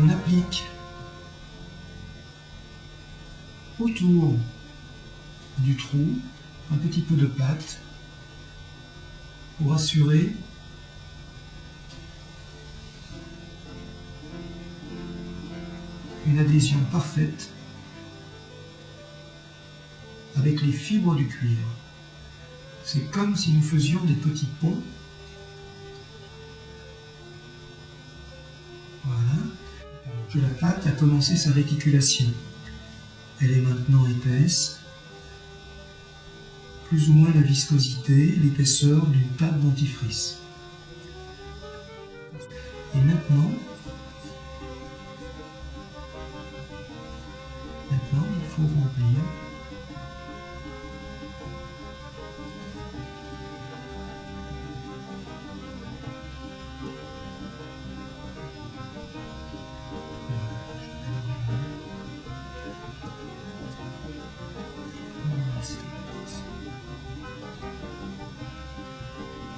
On applique autour du trou un petit peu de pâte pour assurer une adhésion parfaite avec les fibres du cuir. C'est comme si nous faisions des petits ponts. Voilà. Que la pâte a commencé sa réticulation. Elle est maintenant épaisse, plus ou moins la viscosité, l'épaisseur d'une pâte dentifrice. Et maintenant, il faut remplir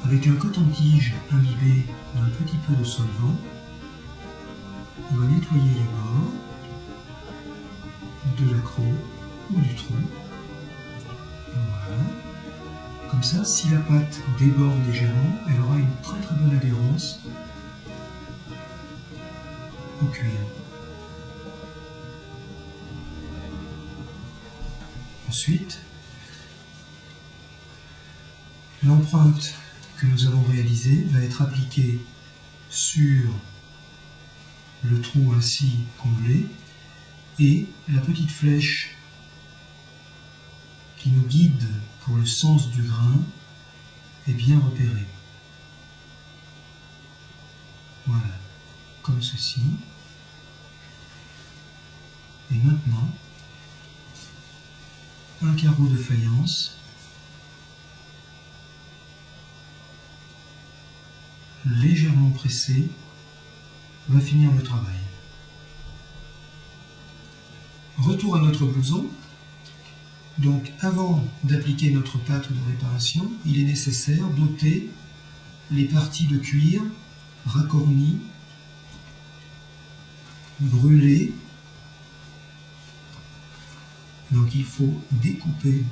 avec un coton-tige imbibé d'un petit peu de solvant. On va nettoyer les bords de l'accroc ou du trou. Voilà. Comme ça, si la pâte déborde légèrement, elle aura une très très bonne adhérence au cuir. Ensuite, l'empreinte que nous avons réalisée va être appliquée sur le trou ainsi comblé et la petite flèche qui nous guide pour le sens du grain est bien repérée. Voilà, comme ceci. Et maintenant, un carreau de faïence légèrement pressé va finir le travail. Retour à notre blouson. Donc avant d'appliquer notre pâte de réparation, il est nécessaire d'ôter les parties de cuir racornies, brûlées. Donc il faut découper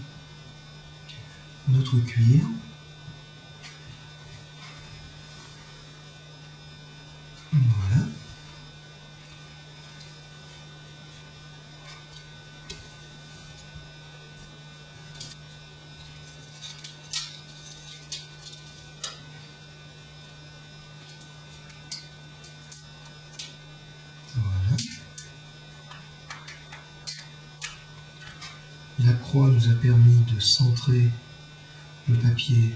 notre cuir. Voilà. Voilà. La croix nous a permis de centrer le papier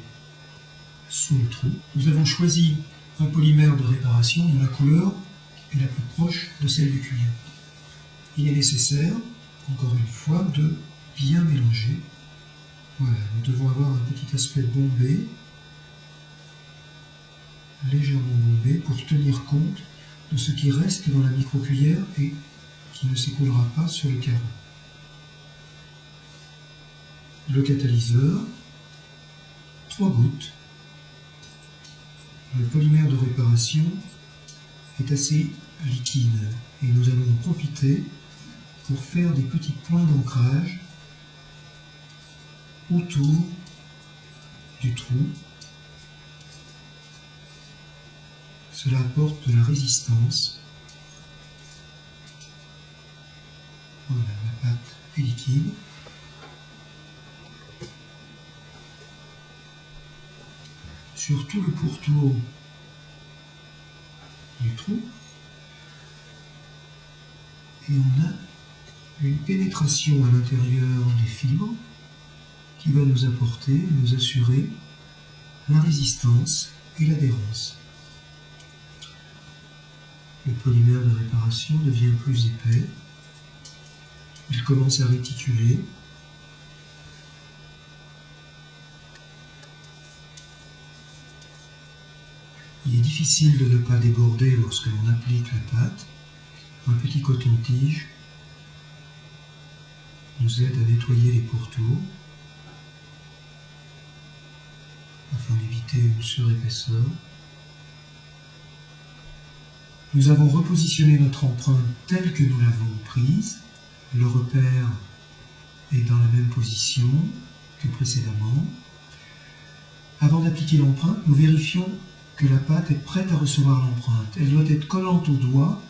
sous le trou. Nous avons choisi un polymère de réparation dont la couleur est la plus proche de celle du cuir. Il est nécessaire, encore une fois, de bien mélanger. Voilà, nous devons avoir un petit aspect bombé, légèrement bombé, pour tenir compte de ce qui reste dans la micro-cuillère et qui ne s'écoulera pas sur le carreau. Le catalyseur, 3 gouttes. Le polymère de réparation est assez liquide et nous allons en profiter pour faire des petits points d'ancrage autour du trou. Cela apporte de la résistance. Voilà, la pâte est liquide. Sur tout le pourtour du trou. Et on a une pénétration à l'intérieur des fibres qui va nous apporter, nous assurer la résistance et l'adhérence. Le polymère de réparation devient plus épais. Il commence à réticuler. Il est difficile de ne pas déborder lorsque l'on applique la pâte. Un petit coton-tige nous aide à nettoyer les pourtours afin d'éviter une surépaisseur. Nous avons repositionné notre empreinte telle que nous l'avons prise. Le repère est dans la même position que précédemment. Avant d'appliquer l'empreinte, nous vérifions que la pâte est prête à recevoir l'empreinte. Elle doit être collante au doigt,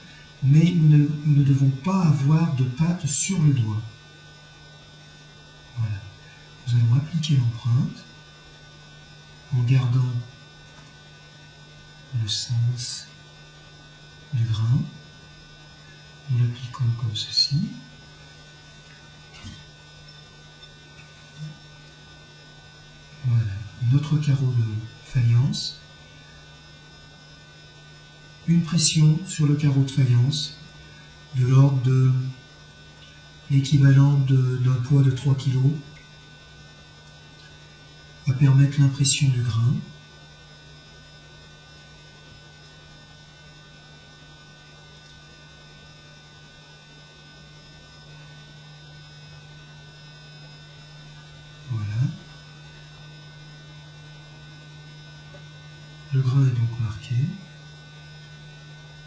mais nous ne devons pas avoir de pâte sur le doigt. Voilà. Nous allons appliquer l'empreinte en gardant le sens du grain. Nous l'appliquons comme ceci. Voilà, notre carreau de faïence. Une pression sur le carreau de faïence de l'ordre de l'équivalent d'un poids de 3 kg va permettre l'impression du grain. Voilà. Le grain est donc marqué.